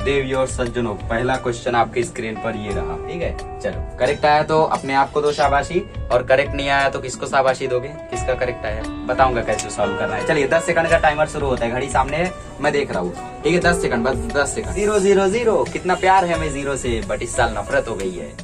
देवियों सज्जनों, पहला क्वेश्चन आपकी स्क्रीन पर ये रहा। ठीक है, चलो करेक्ट आया तो अपने आप को दो शाबाशी, और करेक्ट नहीं आया तो किसको शाबाशी दोगे? किसका करेक्ट आया बताऊंगा कैसे सॉल्व करना है। चलिए 10 सेकंड का टाइमर शुरू होता है, घड़ी सामने है, मैं देख रहा हूँ। ठीक है, 10 सेकंड, बस 10 सेकंड। 0 0 0, कितना प्यार है हमें 0 से, बट इस साल नफरत हो गई है।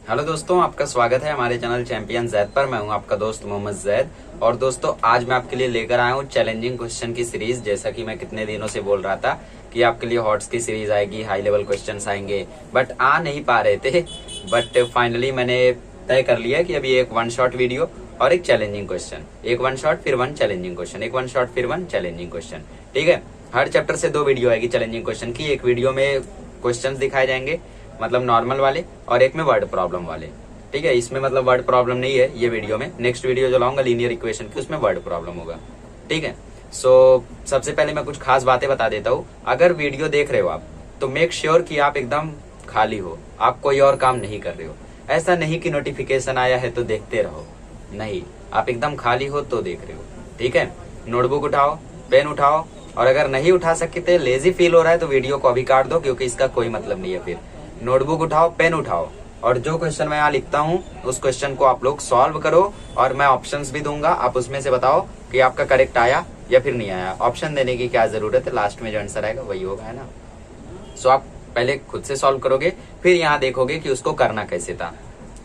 हेलो दोस्तों, आपका स्वागत है हमारे चैनल चैंपियन जैद पर। मैं हूं आपका दोस्त मोहम्मद जैद। और दोस्तों, आज मैं आपके लिए लेकर आया हूं चैलेंजिंग क्वेश्चन की सीरीज। जैसा कि मैं कितने दिनों से बोल रहा था कि आपके लिए हॉट्स की सीरीज आएगी, हाई लेवल क्वेश्चंस आएंगे, बट आ नहीं पा रहे थे। बट फाइनली मैंने तय कर लिया कि अभी एक वन शॉट वीडियो और एक चैलेंजिंग क्वेश्चन, एक वन शॉट फिर वन चैलेंजिंग क्वेश्चन, एक वन शॉट फिर वन चैलेंजिंग क्वेश्चन। ठीक है, हर चैप्टर से 2 वीडियो आएगी चैलेंजिंग क्वेश्चन की। एक वीडियो में क्वेश्चन दिखाए जाएंगे, मतलब नॉर्मल वाले, और एक में वर्ड प्रॉब्लम वाले। ठीक है, इसमें मतलब वर्ड प्रॉब्लम नहीं है ये वीडियो में। नेक्स्ट वीडियो जो लाऊंगा लीनियर इक्वेशन की, उसमें वर्ड प्रॉब्लम होगा। ठीक है, सो सबसे पहले मैं कुछ खास बातें बता देता हूँ। अगर वीडियो देख रहे हो आप, तो मेक श्योर कि आप एकदम खाली हो, आप कोई और काम नहीं कर रहे हो। ऐसा नहीं कि नोटिफिकेशन आया है तो देखते रहो, नहीं, आप एकदम खाली हो तो देख रहे हो। ठीक है, नोटबुक उठाओ, पेन उठाओ, और अगर नहीं उठा सकते, लेजी फील हो रहा है, तो वीडियो को अभी काट दो, क्योंकि इसका कोई मतलब नहीं है। फिर नोटबुक उठाओ, पेन उठाओ, और जो क्वेश्चन मैं यहाँ लिखता हूँ उस क्वेश्चन को आप लोग सॉल्व करो, और मैं ऑप्शंस भी दूंगा, आप उसमें से बताओ कि आपका करेक्ट आया या फिर नहीं आया। ऑप्शन देने की क्या जरूरत है, लास्ट में जो आंसर आएगा वही होगा, है ना। सो आप पहले खुद से सॉल्व करोगे, फिर यहाँ देखोगे कि उसको करना कैसे था।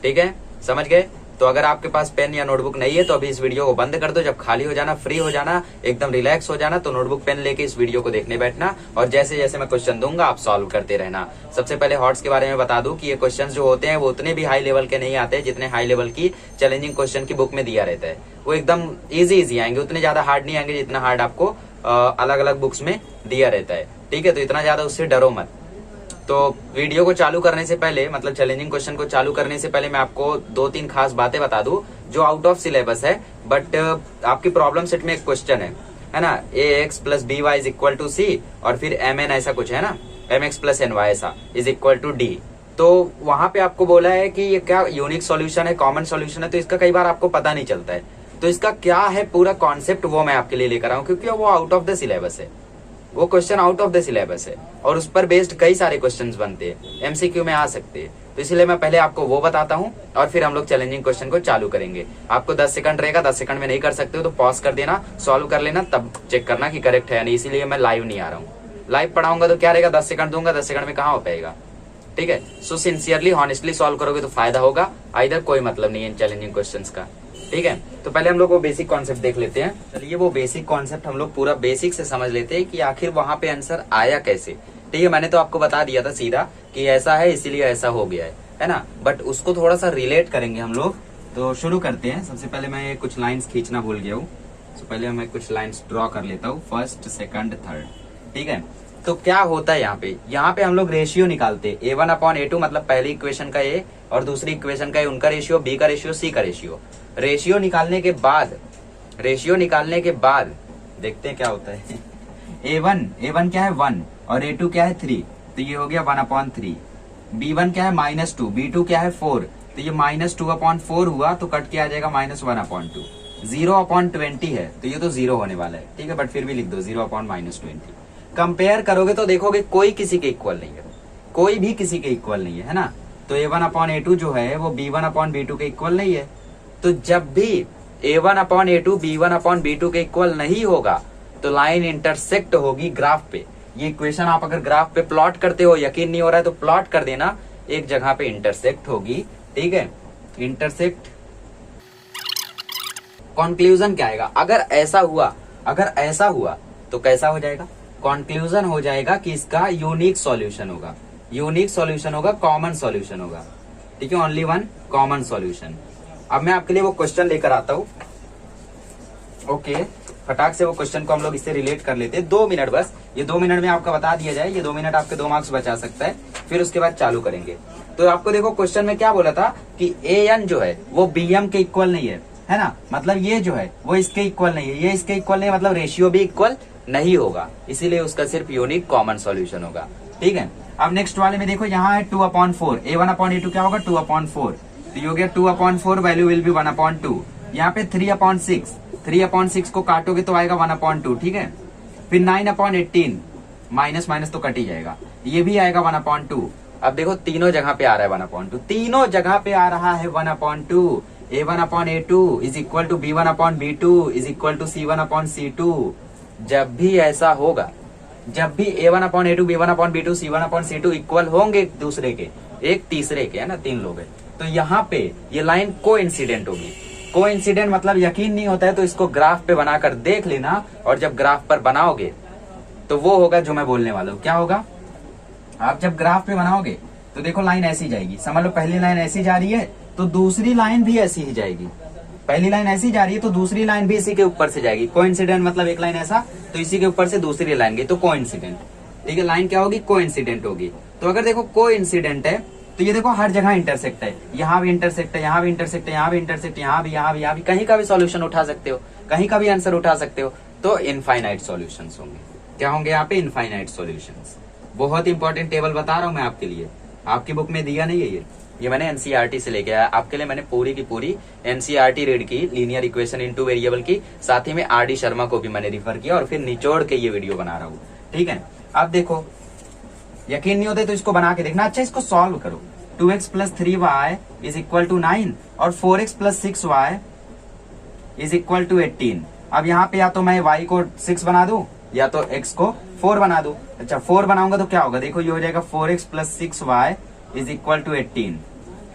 ठीक है, समझ गए? तो अगर आपके पास पेन या नोटबुक नहीं है तो अभी इस वीडियो को बंद कर दो। जब खाली हो जाना, फ्री हो जाना, एकदम रिलैक्स हो जाना, तो नोटबुक पेन लेके इस वीडियो को देखने बैठना, और जैसे जैसे मैं क्वेश्चन दूंगा आप सॉल्व करते रहना। सबसे पहले हॉट्स के बारे में बता दूं कि ये क्वेश्चन जो होते हैं वो उतने भी हाई लेवल के नहीं आते जितने हाई लेवल की चैलेंजिंग क्वेश्चन की बुक में दिया रहता है। वो एकदम इजी आएंगे, उतने ज्यादा हार्ड नहीं आएंगे जितना हार्ड आपको अलग अलग बुक्स में दिया रहता है। ठीक है, तो इतना ज्यादा उससे डरो मत। तो वीडियो को चालू करने से पहले, मतलब चैलेंजिंग क्वेश्चन को चालू करने से पहले, मैं आपको 2-3 खास बातें बता दूं जो आउट ऑफ सिलेबस है, बट आपकी प्रॉब्लम सेट में एक क्वेश्चन है ना, ax plus B Y is equal to C, और फिर mn ऐसा कुछ है ना, mx प्लस ny ऐसा इज इक्वल टू डी। तो वहां पे आपको बोला है कि ये क्या यूनिक सॉल्यूशन है, कॉमन सॉल्यूशन है, तो इसका कई बार आपको पता नहीं चलता है। तो इसका क्या है पूरा कॉन्सेप्ट, वो मैं आपके लिए लेकर आऊं, क्योंकि वो आउट ऑफ द सिलेबस है, वो question out of the syllabus है, और उस पर बेस्ड कई सारे क्वेश्चंस बनते हैं, एमसीक्यू में आ सकते हैं। तो इसलिए मैं पहले आपको वो बताता हूं, और फिर हम लोग चैलेंजिंग क्वेश्चन को चालू करेंगे। आपको 10 सेकंड रहेगा, 10 सेकंड में नहीं कर सकते हो तो पॉज कर देना, सॉल्व कर लेना, तब चेक करना कि करेक्ट है या नहीं। इसीलिए मैं लाइव नहीं आ रहा हूँ। लाइव पढ़ाऊंगा तो क्या रहेगा, 10 सेकंड दूंगा, 10 सेकंड में कहाँ हो पाएगा। ठीक है, सो सिंसियरली हॉनेस्टली सॉल्व करोगे तो फायदा होगा, इधर कोई मतलब नहीं है इन चैलेंजिंग क्वेश्चन का। ठीक है, तो पहले हम लोग वो बेसिक कॉन्सेप्ट देख लेते हैं। चलिए वो बेसिक कॉन्सेप्ट हम लोग पूरा बेसिक से समझ लेते हैं कि आखिर वहां पे आंसर आया कैसे। ठीक है, मैंने तो आपको बता दिया था सीधा कि ऐसा है इसीलिए ऐसा हो गया है ना, बट उसको थोड़ा सा रिलेट करेंगे हम लोग। तो शुरू करते हैं। सबसे पहले मैं कुछ लाइन्स खींचना भूल गया हूँ, तो पहले मैं कुछ लाइन्स ड्रॉ कर लेता हूँ, फर्स्ट सेकंड थर्ड। ठीक है, तो क्या होता है यहाँ पे हम लोग रेशियो निकालते हैं, a1/a2, मतलब पहली इक्वेशन का a और दूसरी इक्वेशन का a, उनका रेशियो, b का रेशियो, c का रेशियो। रेशियो निकालने के बाद देखते हैं क्या होता है। a1 क्या है 1, और a2 क्या है 3, तो ये हो गया 1/3। b1 क्या है -2, b2 क्या है 4, तो ये -2/4 हुआ, तो कट के आ जाएगा -1/2। 0/20 है, तो ये तो 0 होने वाला है। ठीक है, बट फिर भी लिख दो 0/-20। कंपेयर करोगे तो देखोगे कोई किसी के इक्वल नहीं है, कोई भी किसी के इक्वल नहीं है ना। तो a1/a2 जो है वो b1/b2 के इक्वल नहीं है। तो जब भी a1/a2 b1/b2 के इक्वल नहीं होगा तो लाइन इंटरसेक्ट होगी ग्राफ पे। ये इक्वेशन आप अगर ग्राफ पे प्लॉट करते हो, यकीन नहीं हो रहा है तो प्लॉट कर देना, एक जगह पे इंटरसेक्ट होगी। ठीक है, इंटरसेक्ट। कंक्लूजन क्या आएगा, अगर ऐसा हुआ तो कैसा हो जाएगा, कंक्लूजन हो जाएगा कि इसका यूनिक सॉल्यूशन होगा, कॉमन सॉल्यूशन होगा। ठीक है, ओनली वन कॉमन सॉल्यूशन। अब मैं आपके लिए वो क्वेश्चन लेकर आता हूं। ओके, फटाक से वो क्वेश्चन को हम लोग इससे रिलेट कर लेते हैं। 2 मिनट बस, ये 2 मिनट में आपका बता दिया जाए, ये 2 मिनट आपके 2 मार्क्स बचा सकता है, फिर उसके बाद चालू करेंगे। तो आपको देखो क्वेश्चन में क्या बोला था कि an जो है वो bm के इक्वल नहीं है ना, मतलब ये जो है वो इसके इक्वल नहीं है, ये इसके इक्वल नहीं है, मतलब रेशियो भी इक्वल नहीं होगा, इसीलिए उसका सिर्फ यूनिक कॉमन सॉल्यूशन होगा। ठीक है, अब नेक्स्ट वाले में देखो, यहाँ है 2/4, a1/a2 क्या होगा 2/4, तो ये हो गया 2/4, वैल्यू विल बी 1/2। यहाँ पे 3/6 को काटोगे तो आएगा 1/2। ठीक है, फिर 9/18, माइनस माइनस तो कट ही जाएगा, ये भी आएगा 1/2। अब देखो तीनों जगह पे आ रहा है 1/2, तीनों जगह पे आ रहा है 1/2। a1/a2 is equal to b1/b2 is equal to c1/c2। जब भी ऐसा होगा, जब भी a1/a2 b1/b2 c1/c2 इक्वल होंगे एक दूसरे के, एक तीसरे के, है ना, तीन लोग हैं, तो यहाँ पे ये लाइन कोइंसिडेंट होगी। कोइंसिडेंट मतलब यकीन नहीं होता है तो इसको ग्राफ पे बनाकर देख लेना, और जब ग्राफ पर बनाओगे तो वो होगा जो मैं बोलने वाला हूँ। क्या होगा? आप जब ग्राफ पे बनाओगे तो देखो लाइन ऐसी जाएगी, समझ लो पहली लाइन ऐसी जा रही है तो दूसरी लाइन भी ऐसी ही जाएगी। पहली लाइन ऐसी जा रही है तो दूसरी लाइन भी इसी के ऊपर से जाएगी। कोइंसिडेंट मतलब एक लाइन ऐसा, तो इसी के ऊपर से दूसरी लाइन गई, तो कोइंसिडेंट। ठीक है, लाइन क्या होगी? कोइंसिडेंट होगी। तो अगर देखो कोइंसिडेंट है तो ये देखो हर जगह इंटरसेक्ट है, यहाँ भी इंटरसेक्ट है, यहाँ भी इंटरसेक्ट है, यहाँ भी इंटरसेक्ट, यहाँ भी, यहाँ भी, यहाँ भी, कहीं का भी सॉल्यूशन उठा सकते हो, कहीं का भी आंसर उठा सकते हो, तो इनफाइनाइट सॉल्यूशंस होंगे। क्या होंगे यहाँ पे? Infinite solutions. बहुत इंपॉर्टेंट टेबल बता रहा हूँ मैं आपके लिए, आपकी बुक में दिया नहीं है ये मैंने एनसीईआरटी से लेके आया आपके लिए। मैंने पूरी की पूरी एनसीईआरटी रीड की, linear equation in two variable की, साथ ही में आरडी शर्मा को भी मैंने रिफर किया और फिर निचोड़ के ये वीडियो बना रहा हूँ। ठीक है, अब देखो यकीन नहीं होता तो इसको बना के देखना। अच्छा, इसको सॉल्व करो। 2x + 3y is equal to 9 और 4x + 6y is equal to 18। अब यहाँ पे या तो मैं y को 6 बना दूं या तो x को 4 बना दूं। अच्छा, 4 बनाऊंगा तो क्या होगा? देखो ये हो जाएगा 4x + 6y is equal to 18।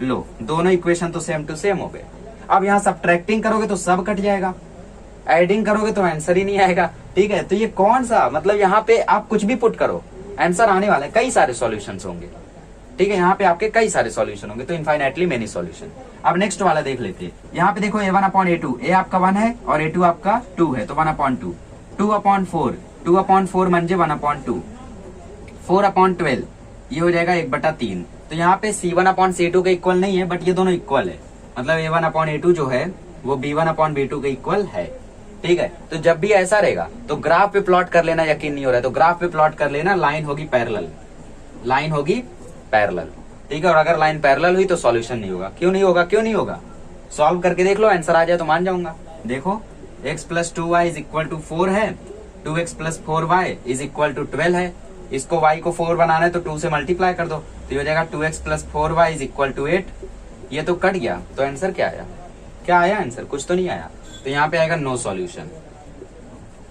लो, दोनों इक्वेशन तो सेम टू सेम हो गए। अब यहाँ सब्ट्रैक्टिंग करोगे तो सब कट जाएगा, एडिंग करोगे तो आंसर ही नहीं आएगा। ठीक है, तो ये कौन सा, मतलब यहाँ पे आप कुछ भी पुट करो आंसर आने वाला है, कई सारे सॉल्यूशंस होंगे। ठीक है, यहाँ पे आपके कई सारे सॉल्यूशन होंगे, तो इनफाइनाइटली मेनी सॉल्यूशन। अब नेक्स्ट वाला देख लेते हैं। यहाँ पे देखो a1/a2, a आपका 1 है और a2 आपका 2 है, तो 1/2। 2/4, 2/4 म्हणजे 1/2। 4/12 ये हो जाएगा 1/3। तो यहाँ पे c1/c2 के इक्वल नहीं है, बट ये दोनों इक्वल है, मतलब a1/a2 जो है वो b1/b2 के इक्वल है। ठीक है, तो जब भी ऐसा रहेगा तो ग्राफ पे प्लॉट कर लेना। यकीन नहीं हो रहा है तो ग्राफ पे प्लॉट कर लेना, लाइन होगी पैरेलल, लाइन होगी पैरेलल। ठीक है, और अगर लाइन पैरेलल हुई तो सॉल्यूशन नहीं होगा। क्यों नहीं होगा? क्यों नहीं होगा? सॉल्व करके देख लो, आंसर आ जाए तो मान जाऊंगा। देखो x + 2y is equal to 4 है, 2x + 4y is equal to 12 है। इसको y को 4 बनाना है तो 2 से मल्टीप्लाई कर दो, तो ये हो जाएगा 2x + 4y is equal to 8। ये तो कट गया, तो आंसर क्या आया? क्या आया आंसर? कुछ तो नहीं आया, तो यहाँ पे आएगा नो सॉल्यूशन।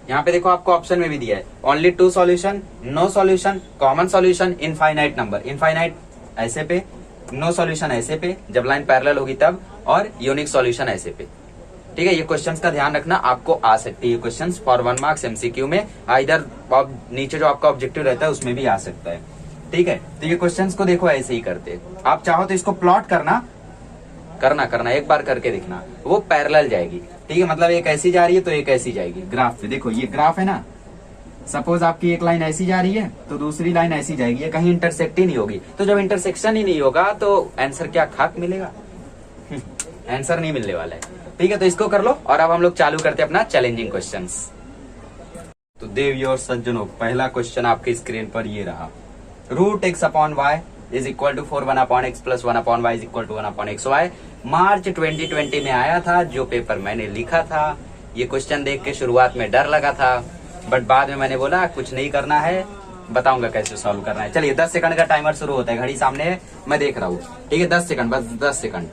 यहाँ पे देखो आपको ऑप्शन में भी दिया है only 2 solution, no solution, common solution, infinite number. Infinite ऐसे पे, नो सॉल्यूशन ऐसे पे जब लाइन पैरेलल होगी तब, और यूनिक सॉल्यूशन ऐसे पे। ठीक है, ये क्वेश्चंस का ध्यान रखना, आपको आ सकती है क्वेश्चंस फॉर 1 मार्क्स एमसीक्यू में, इधर नीचे जो आपका ऑब्जेक्टिव रहता है उसमें भी आ सकता है। ठीक है, तो ये क्वेश्चंस को देखो ऐसे ही करते। आप चाहो तो इसको प्लॉट करना एक बार करके देखना, वो पैरेलल जाएगी। ठीक है, मतलब एक ऐसी जा रही है तो एक ऐसी जाएगी। ग्राफ पे देखो, ये ग्राफ है ना, सपोज आपकी एक लाइन ऐसी जा रही है तो दूसरी लाइन ऐसी जाएगी, ये कहीं इंटरसेक्ट ही नहीं होगी। तो जब इंटरसेक्शन ही नहीं होगा तो आंसर क्या खाक मिलेगा? आंसर नहीं मिलने वाला है। ठीक है, तो इसको कर लो, और अब हम लोग चालू करते हैं अपना चैलेंजिंग क्वेश्चंस। तो देवियों और सज्जनों, पहला क्वेश्चन आपके स्क्रीन पर ये रहा। √x/y is equal to 4 1/x + 1/y is equal to 1/xy March 2020 में आया था, जो पेपर मैंने लिखा था। ये क्वेश्चन देख के शुरुआत में डर लगा था, बट बाद में मैंने बोला कुछ नहीं करना है, बताऊंगा कैसे सॉल्व करना है। चलिए 10 सेकंड का टाइमर शुरू होता है, घड़ी सामने है, मैं देख रहा हूँ। ठीक है, 10 सेकंड, बस 10 सेकंड।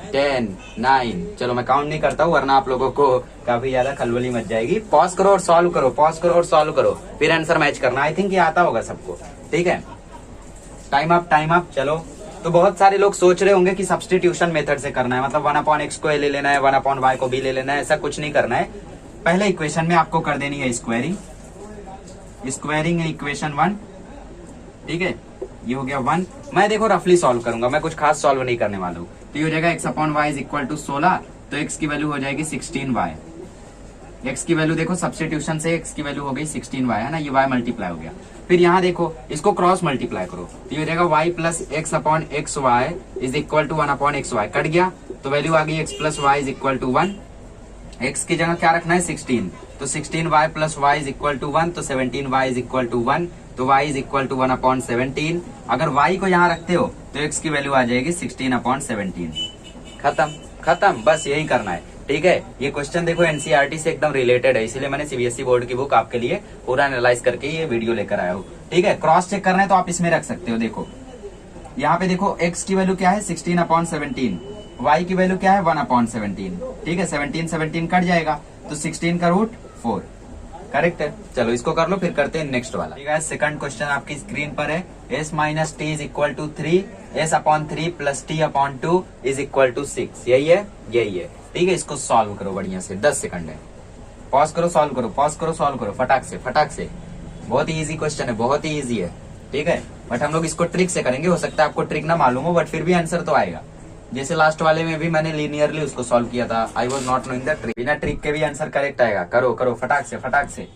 10 9, चलो मैं काउंट नहीं करता हूँ वरना आप लोगों को काफी ज्यादा खलबली मच जाएगी। पॉज करो और सॉल्व करो, पॉज करो और सॉल्व करो, फिर आंसर मैच करना। आई थिंक ये आता होगा सबको। ठीक है, टाइम अप, टाइम अप। चलो, तो बहुत सारे लोग सोच रहे होंगे कि सब्स्टिट्यूशन मेथड से करना है, मतलब 1/x को ले लेना है, 1/y को भी ले लेना है। ऐसा कुछ नहीं करना है। पहले इक्वेशन में आपको कर देनी है स्क्वायरिंग, स्क्वायरिंग है इक्वेशन 1। ठीक है, ये हो गया 1। मैं देखो रफली सॉल्व करूंगा, मैं कुछ खास सॉल्व नहीं करने वाला हूँ। तो ये हो जाएगा x/y इज इक्वल टू 16, तो x की वैल्यू हो जाएगी 16y। x की वैल्यू देखो, सब्स्टिट्यूशन से x की वैल्यू हो गई 16y, है ना, ये y मल्टीप्लाई हो गया। फिर यहाँ देखो, इसको क्रॉस मल्टीप्लाई करो, तो ये हो जाएगा y + x/xy is equal to 1/xy। Cut गया, तो वैल्यू आ गई x + y is equal to 1। x की जगह क्या रखना है? 16, तो 16y + y is equal to 1, तो 17y इज इक्वल टू 1, तो y इज इक्वल टू 1/17। अगर y को यहाँ रखते हो तो x की वैल्यू आ जाएगी 16/17। खत्म, खत्म, बस यही करना है। ठीक है, ये क्वेश्चन देखो एनसीईआरटी से एकदम रिलेटेड है, इसीलिए मैंने सीबीएसई बोर्ड की बुक आपके लिए पूरा एनालाइज करके ये वीडियो लेकर आया हूँ। ठीक है, क्रॉस चेक करना है तो आप इसमें रख सकते हो। देखो यहाँ पे देखो x की वैल्यू क्या है 16/17, y की वैल्यू क्या है 1/17। ठीक है, 17 कट जाएगा तो 16 का रूट 4 करेक्ट है। चलो इसको कर लो, फिर करते हैं नेक्स्ट वाला। ठीक है, सेकंड क्वेश्चन आपकी स्क्रीन पर है, s minus t is equal to 3, s/3 plus t/2 is equal to 6। यही है, यही है। ठीक है, इसको सॉल्व करो बढ़िया से, 10 सेकंड है। पॉज करो, सॉल्व करो, पॉज करो, सॉल्व करो, फटाक से फटाक से। बहुत ही इजी क्वेश्चन है, बहुत ही इजी है। ठीक है, बट हम लोग इसको ट्रिक से करेंगे। हो सकता है आपको ट्रिक ना मालूम हो, बट फिर भी आंसर तो आएगा। जैसे लास्ट वाले में भी मैंने लीनियरली उसको सॉल्व किया था, I was not knowing the trick. बिना ट्रिक के भी आंसर करेक्ट आएगा। करो करो, फटाक से फटाक से।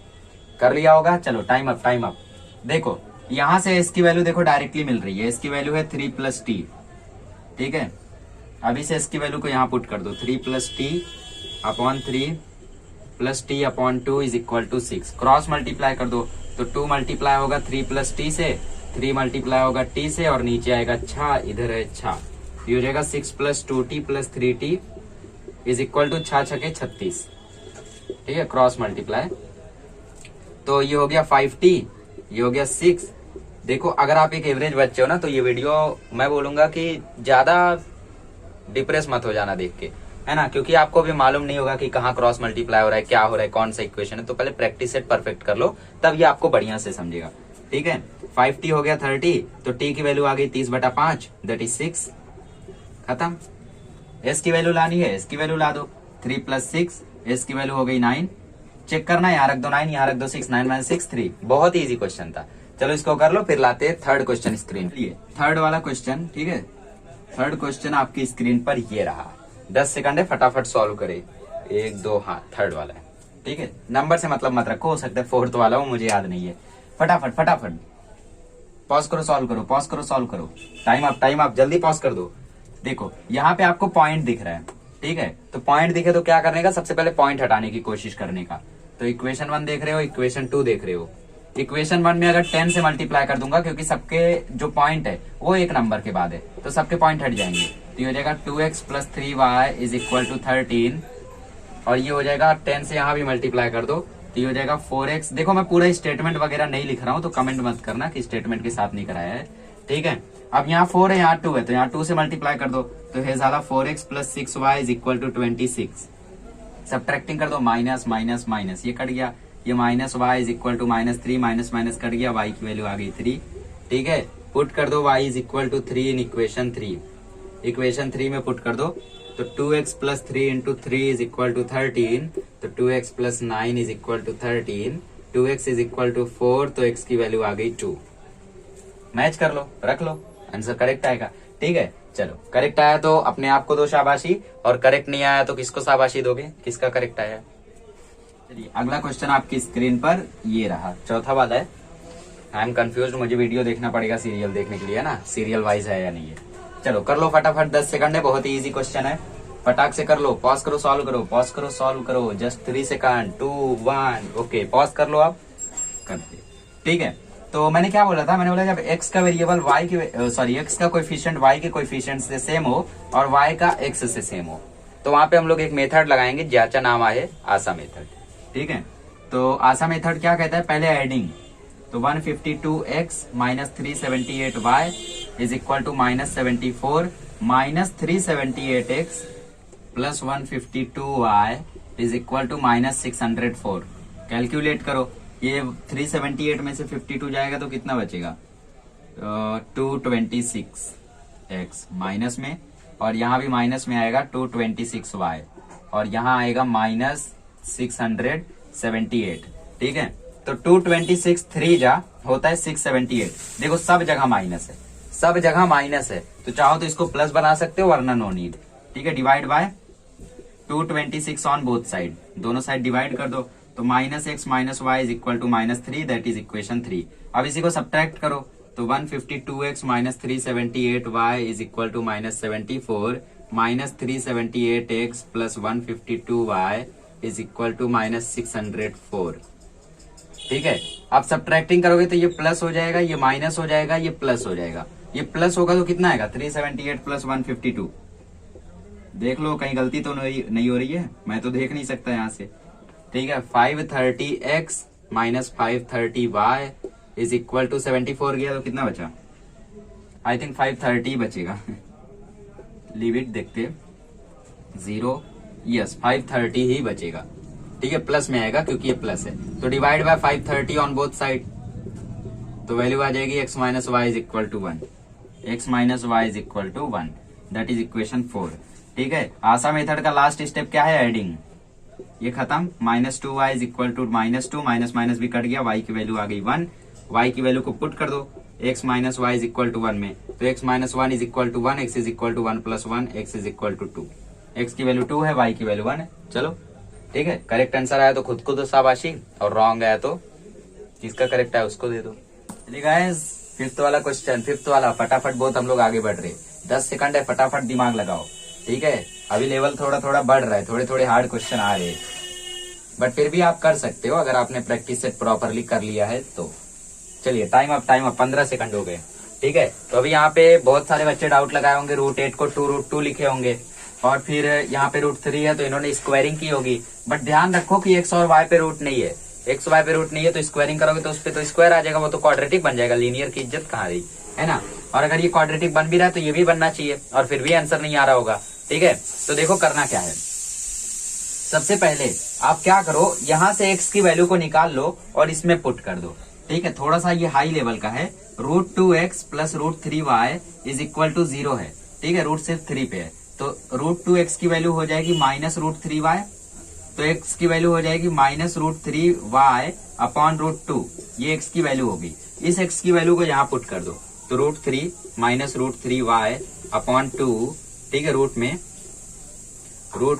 कर लिया होगा, चलो टाइम अप, टाइम अप। देखो यहां से एस की वैल्यू देखो डायरेक्टली मिल रही है, एस की वैल्यू है 3 प्लस टी। ठीक है, अभी से एस की वैल्यू को यहाँ पुट कर दो, 3 plus t/3 plus t/2 is equal to 6। Cross multiply कर दो तो 2 मल्टीप्लाई होगा 3 प्लस टी से, 3 मल्टीप्लाई होगा टी से, और नीचे आएगा छा, इधर है छा, ये हो जाएगा 6 plus 2t plus 3t is equal to 6 छके 36। ठीक है, क्रॉस मल्टीप्लाई तो ये हो गया 5t, ये हो गया 6। देखो अगर आप एक एवरेज बच्चे हो ना तो ये वीडियो मैं बोलूंगा कि ज्यादा डिप्रेस मत हो जाना देख के, है ना, क्योंकि आपको भी मालूम नहीं होगा कि कहाँ क्रॉस मल्टीप्लाई हो रहा है, क्या हो रहा है, कौन सा इक्वेशन है। तो पहले प्रैक्टिस सेट परफेक्ट कर लो, तब ये आपको बढ़िया से समझेगा। ठीक है, 5t हो गया 30, तो t की वैल्यू आ गई 30/5 दैट इज 6। खत्म। s की वैल्यू लानी है, s की वैल्यू ला दो, 3 प्लस 6, s की वैल्यू हो गई 9। चेक करना, यहाँ रख दो 9, यहाँ रख दो 6, 9 माइनस 6 3। बहुत ही इजी क्वेश्चन था। चलो इसको कर लो, फिर लाते हैं थर्ड क्वेश्चन स्क्रीन लिए। थर्ड वाला क्वेश्चन, ठीक है, थर्ड क्वेश्चन आपकी स्क्रीन पर ये रहा। 10 सेकंड है, फटाफट सॉल्व करे। 1 2, हाँ थर्ड वाला है। ठीक है, नंबर से मतलब मत रखो, हो सकता है फोर्थ वाला हो, मुझे याद नहीं है। फटाफट फटाफट पॉज करो, सॉल्व करो, पॉज करो, सॉल्व करो। टाइम अप, जल्दी पॉज कर दो। देखो यहाँ पे आपको पॉइंट दिख रहा है। ठीक है, तो पॉइंट दिखे तो क्या करने का, सबसे पहले पॉइंट हटाने की कोशिश करने का। तो इक्वेशन 1 देख रहे हो, इक्वेशन 2 देख रहे हो। इक्वेशन 1 में अगर 10 से मल्टीप्लाई कर दूंगा, क्योंकि सबके जो पॉइंट है वो एक नंबर के बाद है, तो सबके पॉइंट हट जाएंगे। तो ये हो जाएगा 2x plus 3y is equal to 13, और ये हो जाएगा 10 से यहाँ भी मल्टीप्लाई कर दो तो ये हो जाएगा 4x। देखो मैं पूरा स्टेटमेंट वगैरह नहीं लिख रहा हूँ, तो कमेंट मत करना कि स्टेटमेंट के साथ नहीं कराया है। ठीक है, अब यहाँ 4 है, यहाँ 2 है, तो यहाँ 2 से मल्टीप्लाई कर दो तो है झाला 4x plus 6y is equal to 26। Subtracting कर दो, माइनस माइनस माइनस, ये कट गया, ये minus y is equal to -3, minus minus cut गया, y की वैल्यू आ गई 3। ठीक है, पुट कर दो y is equal to 3 in equation 3। Equation 3 में पुट कर दो तो 2x plus 3 into 3 is equal to 13, तो 2x plus 9 is equal to 13, 2x is equal to 4, तो x की वैल्यू आ गई 2। मैच कर लो, रख लो, आंसर करेक्ट आएगा। ठीक है, चलो करेक्ट आया तो अपने आप को दो शाबाशी, और करेक्ट नहीं आया तो किसको शाबाशी दोगे, किसका करेक्ट आया। चलिए अगला क्वेश्चन आपकी स्क्रीन पर ये रहा, चौथा वाला है। आई एम कंफ्यूज, मुझे वीडियो देखना पड़ेगा सीरियल देखने के लिए, है ना, सीरियल वाइज है या नहीं है। चलो कर लो फटाफट, 10 सेकंड है, बहुत ही इजी क्वेश्चन है, फटाक से कर लो। पॉज करो, सॉल्व करो, पॉज करो, सॉल्व करो, जस्ट 3 सेकंड, 2 1 ओके, पॉज कर लो आप, करते। ठीक है, तो मैंने क्या बोला था, मैंने बोला जब x का वेरिएबल y के x का कोएफिशिएंट y के कोएफिशिएंट से सेम हो और y का x से सेम हो, तो वहां पे हम लोग एक मेथड लगाएंगे, ज्याचा नाम है आशा मेथड। ठीक है, तो आशा मेथड क्या कहता है, पहले एडिंग, तो 152x minus 378y is equal to -74, minus 378x plus 152y is equal to -604। Calculate करो, ये 378 में से 52 जाएगा तो कितना बचेगा, 226x माइनस में, और यहाँ भी माइनस में आएगा 226y, और यहाँ आएगा -678। ठीक है, तो 226 3 जा होता है 678। देखो सब जगह माइनस है, सब जगह माइनस है, तो चाहो तो इसको प्लस बना सकते हो, वरना नो नीड। ठीक है, divide by 226 on both side, दोनों साइड डिवाइड कर दो, तो -x minus y is equal to -3, that is equation 3। अब इसी को सब्ट्रैक्ट करो, तो 152x minus 378y is equal to -74, minus 378x plus 152y is equal to -604। ठीक है, आप सब्ट्रैक्टिंग करोगे तो ये प्लस हो जाएगा, ये माइनस हो जाएगा, ये प्लस हो जाएगा, ये प्लस होगा तो कितना आएगा, 378 प्लस 152, देख लो कहीं गलती तो नहीं हो रही है, मैं तो देख नहीं सकता यहाँ से। ठीक है, 530x minus 530y is equal to 74 गया तो कितना बचा? आई थिंक 530 बचेगा। लीव इट, देखते 0, यस 530 ही बचेगा। ठीक है, प्लस में आएगा क्योंकि ये प्लस है, तो divide by 530 on both side, तो वैल्यू आ जाएगी x minus y is equal to 1, x minus y is equal to 1, that is equation 4। ठीक है, आशा मेथड का लास्ट स्टेप क्या है? एडिंग। ये खत्म, -2y is equal to -2, minus minus भी कट गया, y की वैल्यू आ गई 1, y की वैल्यू को पुट कर दो x minus y is equal to 1 में, तो x minus 1 is equal to 1, x is equal to 1 plus 1, x is equal to 2, x की वैल्यू 2 है, y की वैल्यू 1 है। चलो ठीक है, करेक्ट आंसर आया तो खुद को दो शाबाशी, और रॉन्ग आया तो जिसका करेक्ट है उसको दे दो। चलिए गाइस, फिफ्थ वाला क्वेश्चन, फिफ्थ वाला, फटाफट बहुत हम लोग आगे बढ़ रहे, 10 सेकंड है, फटाफट दिमाग लगाओ। ठीक है, अभी लेवल थोड़ा थोड़ा बढ़ रहा है, थोड़े थोड़े हार्ड क्वेश्चन आ रहे हैं, बट फिर भी आप कर सकते हो अगर आपने प्रैक्टिस सेट प्रॉपरली कर लिया है तो। चलिए टाइम अप, 15 सेकंड हो गए। ठीक है, तो अभी यहाँ पे बहुत सारे बच्चे डाउट लगाए होंगे, √8 को √2 लिखे होंगे, और फिर यहाँ पे √3 है तो इन्होंने स्क्वायरिंग की होगी, बट ध्यान रखो कि x और y पे रूट नहीं है, x y पे रूट नहीं है तो स्क्वायरिंग करोगे तो उस पे तो स्क्वायर आ जाएगा, वो तो क्वाड्रेटिक बन जाएगा, लीनियर की इज्जत कहाँ रही है ना। और अगर ये क्वाड्रेटिक बन भी रहा है तो ये भी बनना चाहिए, और फिर भी आंसर नहीं आ रहा होगा। ठीक है, तो देखो करना क्या है, सबसे पहले आप क्या करो, यहाँ से x की वैल्यू को निकाल लो और इसमें पुट कर दो। ठीक है, थोड़ा सा ये हाई लेवल का है, √2x plus √3y is equal to 0 है। ठीक है, रूट सिर्फ 3 पे है, तो √2x की वैल्यू हो जाएगी -√3y, तो x की वैल्यू हो जाएगी -√3y अपॉन √2, ये x की वैल्यू होगी। इस x की वैल्यू को यहाँ पुट कर दो, तो √3 माइनस √3y अपॉन 2, ठीक है, रूट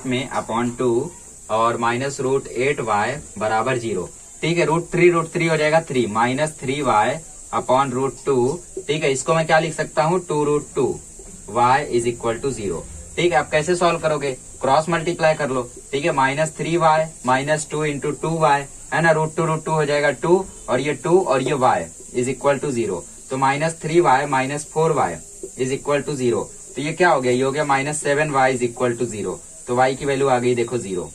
में अपॉन 2 और माइनस √8y बराबर 0। ठीक है, √3 हो जाएगा 3, माइनस 3y अपॉन √2। ठीक है, इसको मैं क्या लिख सकता हूँ, 2√2y इज इक्वल टू 0। ठीक है, आप कैसे सॉल्व करोगे, क्रॉस मल्टीप्लाई कर लो। ठीक है, -3y माइनस 2 इंटू 2y है ना, √2 हो जाएगा 2, और ये 2 और ये y इज इक्वल टू 0, तो -3y minus 4y is equal to 0, तो ये क्या हो गया, ये हो गया -7y इज इक्वल टू 0, तो y की वैल्यू आ गई देखो 0,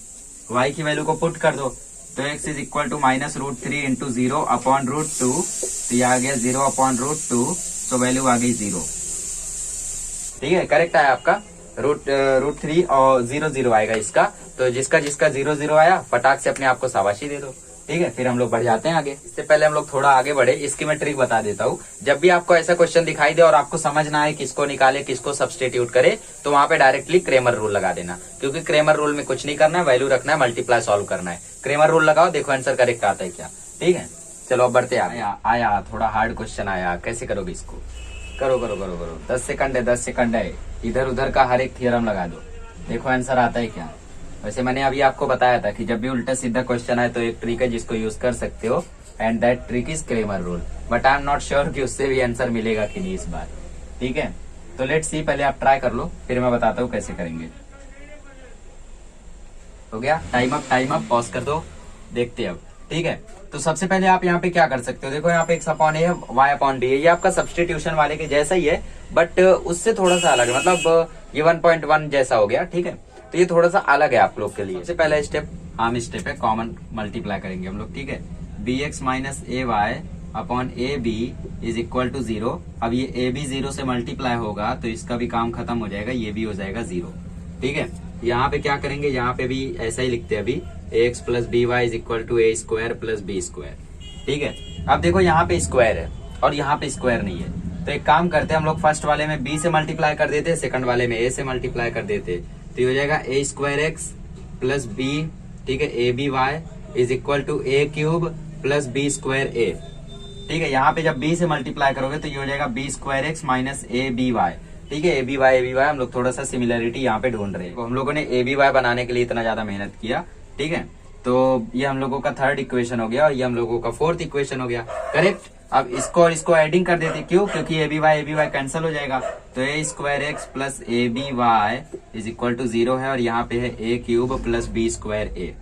y की वैल्यू को पुट कर दो, तो x is equal to -√3 into 0 upon √2, तो ये आ गया 0 अपॉन √2, तो वैल्यू आ गई 0। ठीक है, करेक्ट आया आपका, √3 और 0 आएगा इसका, तो जिसका 0 आया फटाक से अपने आप को शाबाशी दे दो। ठीक है, फिर हम लोग बढ़ जाते हैं आगे। इससे पहले हम लोग थोड़ा आगे बढ़े, इसकी मैं ट्रिक बता देता हूँ। जब भी आपको ऐसा क्वेश्चन दिखाई दे और आपको समझ ना आए किसको निकाले किसको सब्सटीट्यूट करे, तो वहां पे डायरेक्टली क्रेमर रूल लगा देना, क्योंकि क्रेमर रूल में कुछ नहीं करना है, वैल्यू रखना है, मल्टीप्लाई सॉल्व करना है। क्रेमर रूल लगाओ, देखो आंसर करेक्ट आता है क्या। ठीक है, चलो अब बढ़ते आया थोड़ा हार्ड क्वेश्चन आया, कैसे करोगे इसको, करो 10 सेकंड है, 10 सेकंड है, इधर उधर का हर एक थियरम लगा दो, देखो आंसर आता है क्या। वैसे मैंने अभी आपको बताया था कि जब भी उल्टा सीधा क्वेश्चन है तो एक ट्रिक है जिसको यूज कर सकते हो, and that trick is Cramer rule, but I am not sure कि उससे भी आंसर मिलेगा कि नहीं इस बार। ठीक है, तो लेट्स सी, पहले आप ट्राई कर लो फिर मैं बताता हूँ कैसे करेंगे। हो गया, टाइम अप, पॉज कर दो, देखते हैं अब। ठीक है, तो सबसे पहले आप यहाँ पे क्या कर सकते हो, देखो यहाँ पे x अपॉन ए है, y अपॉन डी है, ये आपका सब्सटीट्यूशन वाले के जैसा ही है, बट उससे थोड़ा सा अलग है, मतलब ये 1.1 जैसा हो गया। ठीक है, तो ये थोड़ा सा अलग है आप लोग के लिए। सबसे पहला स्टेप आम स्टेप है, कॉमन मल्टीप्लाई करेंगे हम लोग। ठीक है, bx minus A y upon a b is equal to 0। अब ये ए बी 0 से मल्टीप्लाई होगा तो इसका भी काम खत्म हो जाएगा, ये भी हो जाएगा 0। ठीक है, यहाँ पे क्या करेंगे, यहाँ पे भी ऐसा ही लिखते हैं अभी, ax plus B Y is equal to a square plus B square. ठीक है, अब देखो यहाँ पे स्क्वायर है और यहाँ पे स्क्वायर नहीं है, तो एक काम करते हैं हम लोग, फर्स्ट वाले में b से मल्टीप्लाई कर देते, सेकंड वाले में a से मल्टीप्लाई कर देते, तो ये हो जाएगा a square X plus B, ठीक है, A B Y is equal to A cube plus B square A. ठीक है, यहाँ पे जब b से मल्टीप्लाई करोगे तो ये हो जाएगा b square x minus a B y. ठीक है, ए बी वाई हम लोग थोड़ा सा सिमिलरिटी यहाँ पे ढूंढ रहे हैं, तो हम लोगों ने ए बी वाई बनाने के लिए इतना ज्यादा मेहनत किया। ठीक है, तो ये हम लोगों का थर्ड इक्वेशन हो गया और ये हम लोगों का फोर्थ इक्वेशन हो गया, करेक्ट। अब इसको और इसको एडिंग कर देते, क्यों, क्योंकि ए बी वाई कैंसिल हो जाएगा, तो A square X plus A B Y is equal to 0 है, और यहाँ पे है A cube plus B square A.